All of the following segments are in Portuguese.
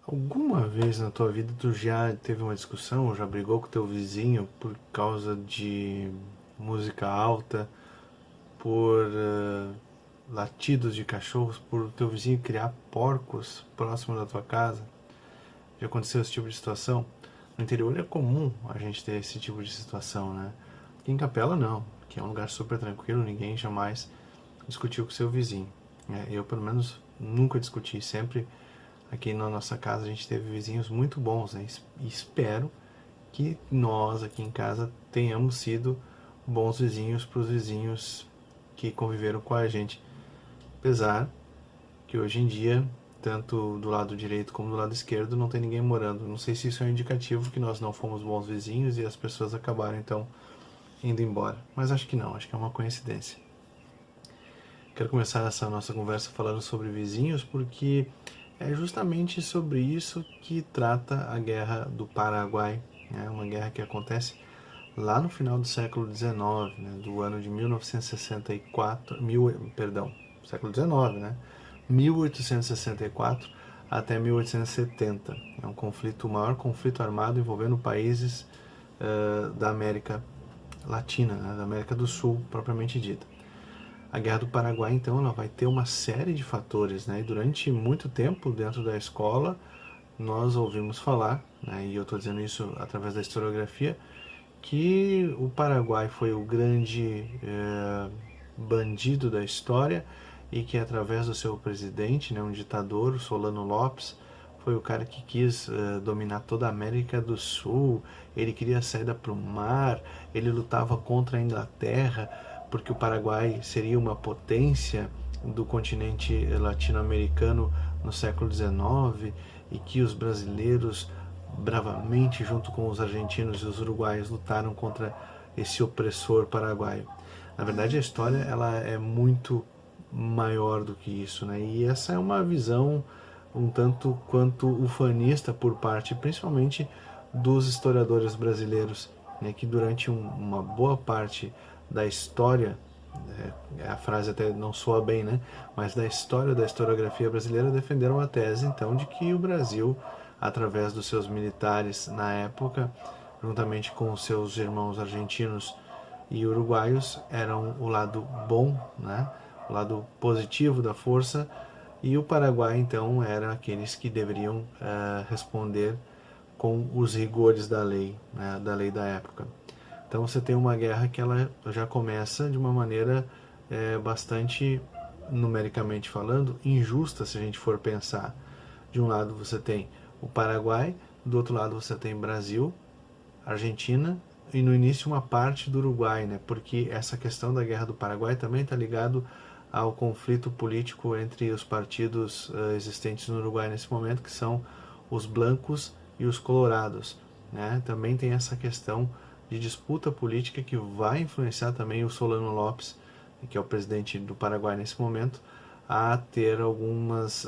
Alguma vez na tua vida tu já teve uma discussão ou já brigou com teu vizinho por causa de música alta, por latidos de cachorros, por teu vizinho criar porcos próximo da tua casa? Já aconteceu esse tipo de situação? No interior é comum a gente ter esse tipo de situação, né? Aqui em Capela não, que é um lugar super tranquilo, ninguém jamais discutiu com seu vizinho. Eu, pelo menos, nunca discuti, sempre aqui na nossa casa a gente teve vizinhos muito bons, né? E espero que nós aqui em casa tenhamos sido bons vizinhos para os vizinhos que conviveram com a gente. Apesar que hoje em dia, tanto do lado direito como do lado esquerdo, não tem ninguém morando. Não sei se isso é um indicativo que nós não fomos bons vizinhos e as pessoas acabaram então indo embora. Mas acho que não, acho que é uma coincidência. Quero começar essa nossa conversa falando sobre vizinhos porque é justamente sobre isso que trata a Guerra do Paraguai, né? Uma guerra que acontece lá no final do século XIX, né? Do ano de 1964, século XIX, né? 1864 até 1870. É um conflito, o maior conflito armado envolvendo países da América Latina, né? Da América do Sul, propriamente dita. A Guerra do Paraguai, então, ela vai ter uma série de fatores, né? E durante muito tempo, dentro da escola, nós ouvimos falar, né? E eu estou dizendo isso através da historiografia, que o Paraguai foi o grande bandido da história e que através do seu presidente, né, um ditador, o Solano Lopes, foi o cara que quis dominar toda a América do Sul, ele queria a saída para o mar, ele lutava contra a Inglaterra, porque o Paraguai seria uma potência do continente latino-americano no século XIX e que os brasileiros bravamente, junto com os argentinos e os uruguaios, lutaram contra esse opressor paraguaio. Na verdade, a história ela é muito maior do que isso, né? E essa é uma visão um tanto quanto ufanista por parte, principalmente dos historiadores brasileiros, né? Que durante uma boa parte da história, a frase até não soa bem, né? Mas da história da historiografia brasileira defenderam a tese, então, de que o Brasil, através dos seus militares na época, juntamente com os seus irmãos argentinos e uruguaios, eram o lado bom, né? O lado positivo da força, e o Paraguai, então, era aqueles que deveriam responder com os rigores da lei, né? Da lei da época. Então você tem uma guerra que ela já começa de uma maneira bastante, numericamente falando, injusta se a gente for pensar. De um lado você tem o Paraguai, do outro lado você tem Brasil, Argentina e no início uma parte do Uruguai, né? Porque essa questão da Guerra do Paraguai também está ligado ao conflito político entre os partidos existentes no Uruguai nesse momento, que são os blancos e os colorados, né? Também tem essa questão de disputa política que vai influenciar também o Solano Lopes, que é o presidente do Paraguai nesse momento, a ter algumas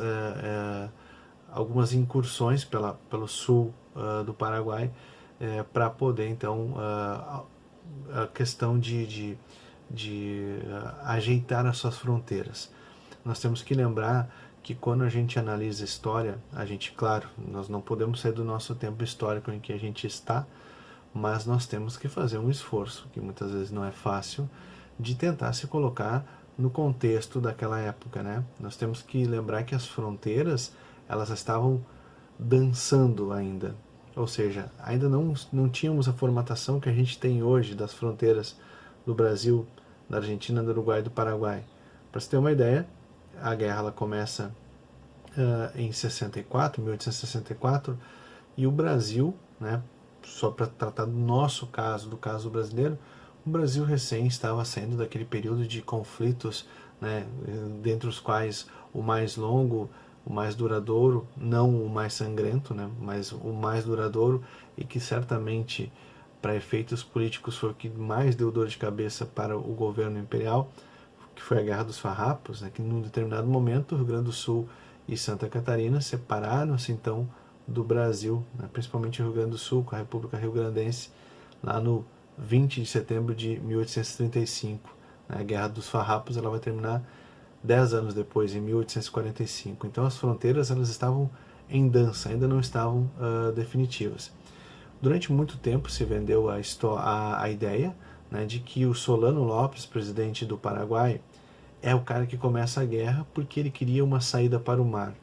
incursões pelo sul do Paraguai para poder então a questão de ajeitar as suas fronteiras. Nós temos que lembrar que quando a gente analisa a história, a gente, claro, nós não podemos sair do nosso tempo histórico em que a gente está, mas nós temos que fazer um esforço, que muitas vezes não é fácil, de tentar se colocar no contexto daquela época, né? Nós temos que lembrar que as fronteiras, elas estavam dançando ainda, ou seja, ainda não tínhamos a formatação que a gente tem hoje das fronteiras do Brasil, da Argentina, do Uruguai e do Paraguai. Para você ter uma ideia, a guerra ela começa em 64, 1864, e o Brasil, né, só para tratar do nosso caso, do caso brasileiro, o Brasil recém estava saindo daquele período de conflitos, né, dentre os quais o mais longo, o mais duradouro, não o mais sangrento, né, mas o mais duradouro e que certamente para efeitos políticos foi o que mais deu dor de cabeça para o governo imperial, que foi a Guerra dos Farrapos, né, que num determinado momento o Rio Grande do Sul e Santa Catarina separaram-se então do Brasil, né, principalmente o Rio Grande do Sul, com a República Rio-Grandense, lá no 20 de setembro de 1835. A Guerra dos Farrapos ela vai terminar 10 anos depois, em 1845. Então as fronteiras elas estavam em dança, ainda não estavam definitivas. Durante muito tempo se vendeu a ideia, né, de que o Solano Lopes, presidente do Paraguai, é o cara que começa a guerra porque ele queria uma saída para o mar.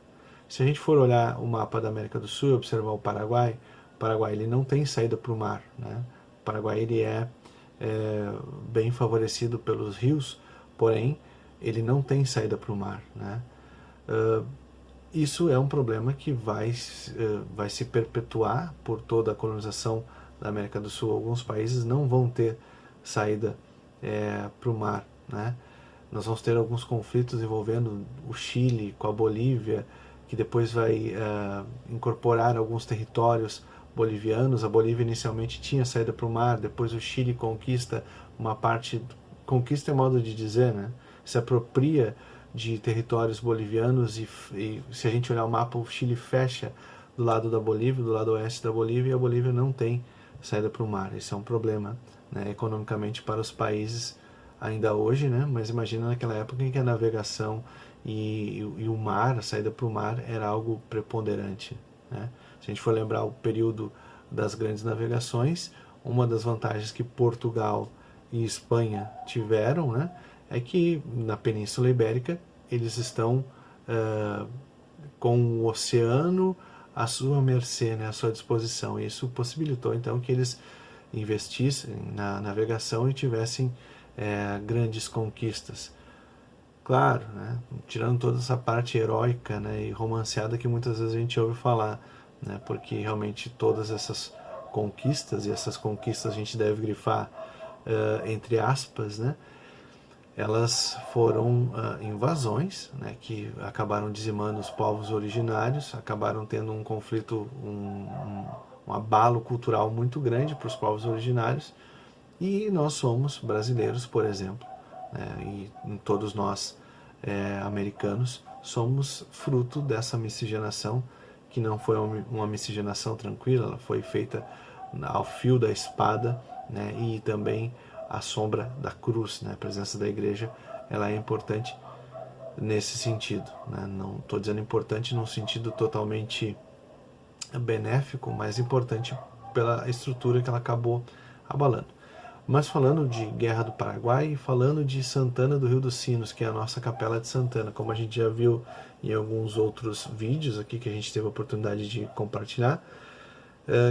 Se a gente for olhar o mapa da América do Sul e observar o Paraguai ele não tem saída para o mar, né? O Paraguai ele é bem favorecido pelos rios, porém ele não tem saída para o mar, né? Isso é um problema que vai se perpetuar por toda a colonização da América do Sul. Alguns países não vão ter saída para o mar, né? Nós vamos ter alguns conflitos envolvendo o Chile com a Bolívia, que depois vai incorporar alguns territórios bolivianos. A Bolívia inicialmente tinha saída para o mar, depois o Chile conquista uma parte, conquista é modo de dizer, né? Se apropria de territórios bolivianos e se a gente olhar o mapa, o Chile fecha do lado da Bolívia, do lado oeste da Bolívia, e a Bolívia não tem saída para o mar. Esse é um problema, né, economicamente para os países ainda hoje, né? Mas imagina naquela época em que a navegação e o mar, a saída para o mar era algo preponderante, né? Se a gente for lembrar o período das grandes navegações, uma das vantagens que Portugal e Espanha tiveram, né, é que na Península Ibérica eles estão com o oceano à sua mercê, né, à sua disposição. E isso possibilitou então que eles investissem na navegação e tivessem grandes conquistas. Claro, né, tirando toda essa parte heróica, né, e romanceada que muitas vezes a gente ouve falar, né, porque realmente todas essas conquistas, e essas conquistas a gente deve grifar entre aspas, né, elas foram invasões, né, que acabaram dizimando os povos originários, acabaram tendo um conflito, um abalo cultural muito grande para os povos originários, e nós somos brasileiros, por exemplo, né, e todos nós americanos somos fruto dessa miscigenação, que não foi uma miscigenação tranquila, ela foi feita ao fio da espada, né, e também a sombra da cruz, né? A presença da igreja, ela é importante nesse sentido, né? Não estou dizendo importante num sentido totalmente benéfico, mas importante pela estrutura que ela acabou abalando. Mas falando de Guerra do Paraguai e falando de Santana do Rio dos Sinos, que é a nossa Capela de Santana, como a gente já viu em alguns outros vídeos aqui que a gente teve a oportunidade de compartilhar,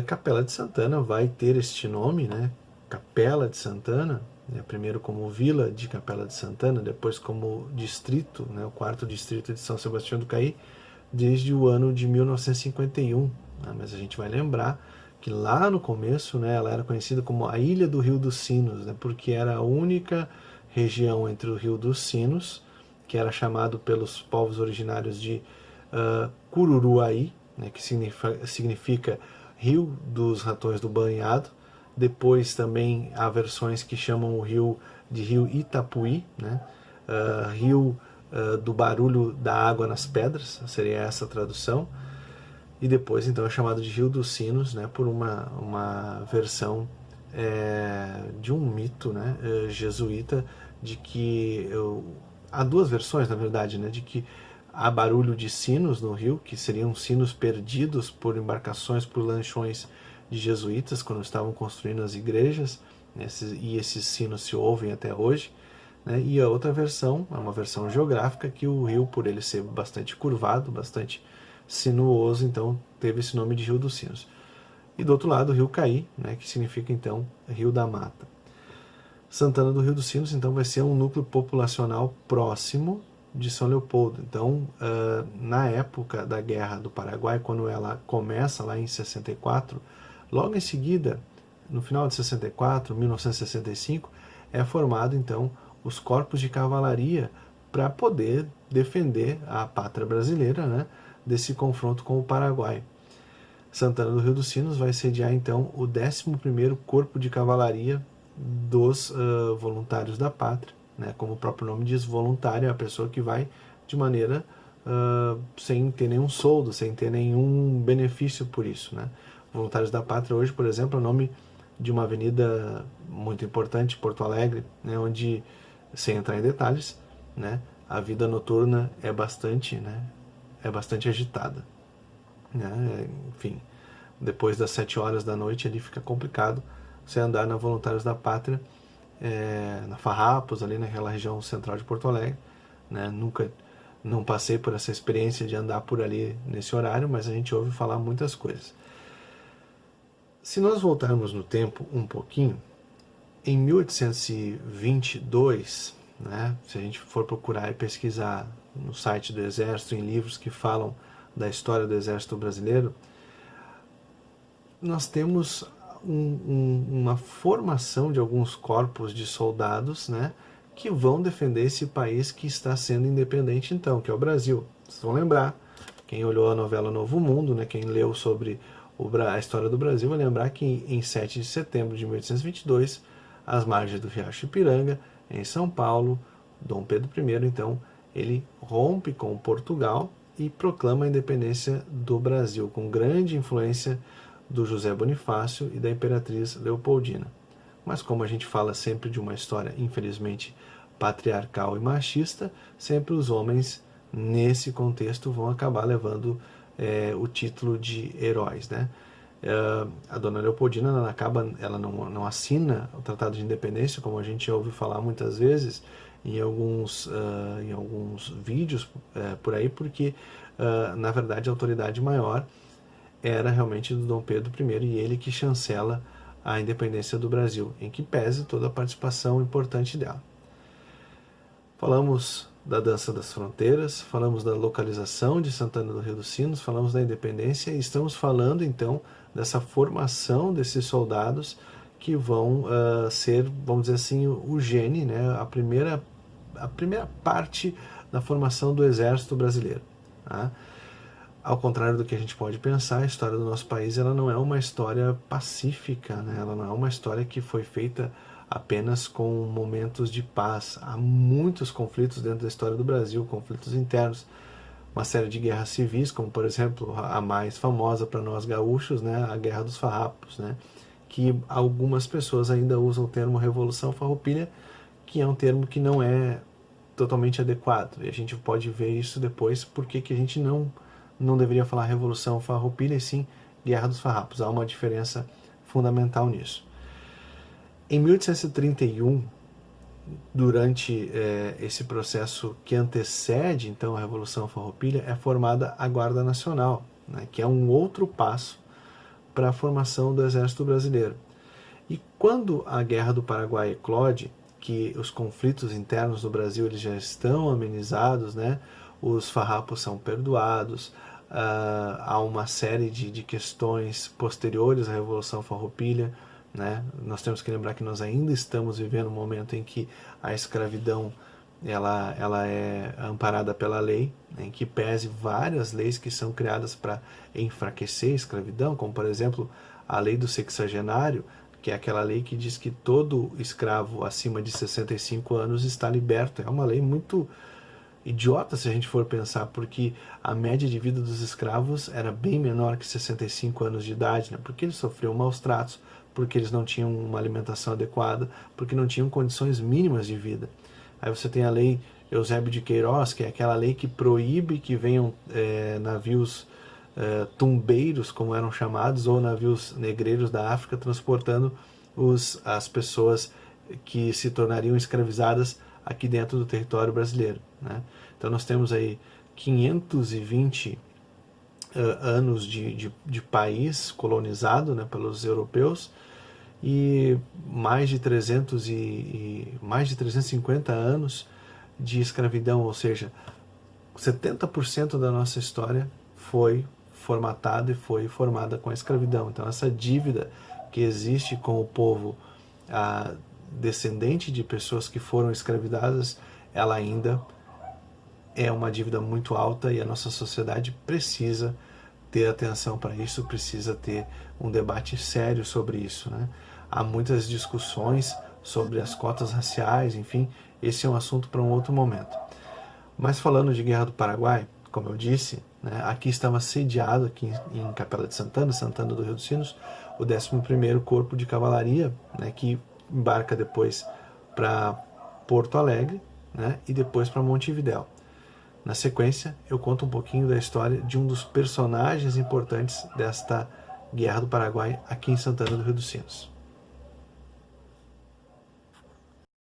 Capela de Santana vai ter este nome, né? Capela de Santana, né, primeiro como Vila de Capela de Santana, depois como distrito, né, o quarto distrito de São Sebastião do Caí, desde o ano de 1951. Né, mas a gente vai lembrar que lá no começo, né, ela era conhecida como a Ilha do Rio dos Sinos, né, porque era a única região entre o Rio dos Sinos, que era chamado pelos povos originários de Cururuaí, né, que significa Rio dos Ratões do Banhado. Depois também há versões que chamam o rio de Rio Itapuí, né? Rio do barulho da água nas pedras, seria essa a tradução. E depois então é chamado de Rio dos Sinos, né? Por uma versão de um mito, né? Jesuíta, de que há duas versões na verdade, né? De que há barulho de sinos no rio, que seriam sinos perdidos por embarcações, por lanchões de jesuítas quando estavam construindo as igrejas, né, e esses sinos se ouvem até hoje, né, e a outra versão é uma versão geográfica, que o rio, por ele ser bastante curvado, bastante sinuoso, então teve esse nome de Rio dos Sinos. E do outro lado o Rio Caí, né, que significa então Rio da Mata. Santana do Rio dos Sinos então vai ser um núcleo populacional próximo de São Leopoldo. Então, na época da Guerra do Paraguai, quando ela começa lá em 64, logo em seguida, no final de 64, 1965, é formado então os corpos de cavalaria para poder defender a pátria brasileira, né, desse confronto com o Paraguai. Santana do Rio dos Sinos vai sediar então o 11º Corpo de Cavalaria dos voluntários da pátria, né, como o próprio nome diz, voluntário é a pessoa que vai de maneira sem ter nenhum soldo, sem ter nenhum benefício por isso, né. Voluntários da Pátria hoje, por exemplo, é o nome de uma avenida muito importante, Porto Alegre, né, onde, sem entrar em detalhes, né, a vida noturna é bastante agitada. né? Enfim, depois das 7 horas da noite ali fica complicado você andar na Voluntários da Pátria, na Farrapos, ali naquela região central de Porto Alegre, né? Nunca, não passei por essa experiência de andar por ali nesse horário, mas a gente ouve falar muitas coisas. Se nós voltarmos no tempo um pouquinho, em 1822, né, se a gente for procurar e pesquisar no site do Exército, em livros que falam da história do Exército Brasileiro, nós temos uma formação de alguns corpos de soldados, né, que vão defender esse país que está sendo independente então, que é o Brasil. Vocês vão lembrar, quem olhou a novela Novo Mundo, né, quem leu sobre a história do Brasil, vai lembrar que em 7 de setembro de 1822, às margens do Riacho Ipiranga, em São Paulo, Dom Pedro I, então, ele rompe com Portugal e proclama a independência do Brasil, com grande influência do José Bonifácio e da Imperatriz Leopoldina. Mas como a gente fala sempre de uma história, infelizmente, patriarcal e machista, sempre os homens, nesse contexto, vão acabar levando o título de heróis, né? A dona Leopoldina ela não assina o Tratado de Independência, como a gente ouve falar muitas vezes em alguns vídeos por aí, porque na verdade a autoridade maior era realmente do Dom Pedro I e ele que chancela a independência do Brasil, em que pese toda a participação importante dela. Falamos da Dança das Fronteiras, falamos da localização de Santana do Rio dos Sinos, falamos da independência e estamos falando então dessa formação desses soldados que vão ser, vamos dizer assim, o gene, né, a primeira parte da formação do Exército Brasileiro. Tá? Ao contrário do que a gente pode pensar, a história do nosso país ela não é uma história pacífica, né? Ela não é uma história que foi feita apenas com momentos de paz. Há muitos conflitos dentro da história do Brasil, conflitos internos, uma série de guerras civis, como por exemplo a mais famosa para nós gaúchos, né? A Guerra dos Farrapos, né? Que algumas pessoas ainda usam o termo Revolução Farroupilha, que é um termo que não é totalmente adequado. E a gente pode ver isso depois, porque que a gente não deveria falar Revolução Farroupilha, e sim Guerra dos Farrapos. Há uma diferença fundamental nisso. Em 1831, durante esse processo que antecede então a Revolução Farroupilha, é formada a Guarda Nacional, né, que é um outro passo para a formação do Exército Brasileiro. E quando a Guerra do Paraguai eclode, que os conflitos internos do Brasil eles já estão amenizados, né, os farrapos são perdoados, há uma série de questões posteriores à Revolução Farroupilha, né? Nós temos que lembrar que nós ainda estamos vivendo um momento em que a escravidão ela é amparada pela lei, em que pese várias leis que são criadas para enfraquecer a escravidão, como por exemplo a lei do sexagenário, que é aquela lei que diz que todo escravo acima de 65 anos está liberto. É uma lei muito idiota se a gente for pensar, porque a média de vida dos escravos era bem menor que 65 anos de idade, né? Porque eles sofriam maus tratos, porque eles não tinham uma alimentação adequada, porque não tinham condições mínimas de vida. Aí você tem a lei Eusébio de Queiroz, que é aquela lei que proíbe que venham navios tumbeiros, como eram chamados, ou navios negreiros da África, transportando as pessoas que se tornariam escravizadas aqui dentro do território brasileiro, né? Então nós temos aí 520 anos de país colonizado, né, pelos europeus, e mais de 350 anos de escravidão, ou seja, 70% da nossa história foi formatada e foi formada com a escravidão. Então essa dívida que existe com o povo descendente de pessoas que foram escravizadas, ela ainda é uma dívida muito alta e a nossa sociedade precisa ter atenção para isso, precisa ter um debate sério sobre isso, né? Há muitas discussões sobre as cotas raciais, enfim, esse é um assunto para um outro momento. Mas falando de Guerra do Paraguai, como eu disse, né, aqui estava sediado, aqui em Capela de Santana, Santana do Rio dos Sinos, o 11º Corpo de Cavalaria, né, que embarca depois para Porto Alegre, né, e depois para Montevidéu. Na sequência, eu conto um pouquinho da história de um dos personagens importantes desta Guerra do Paraguai aqui em Santana do Rio dos Sinos.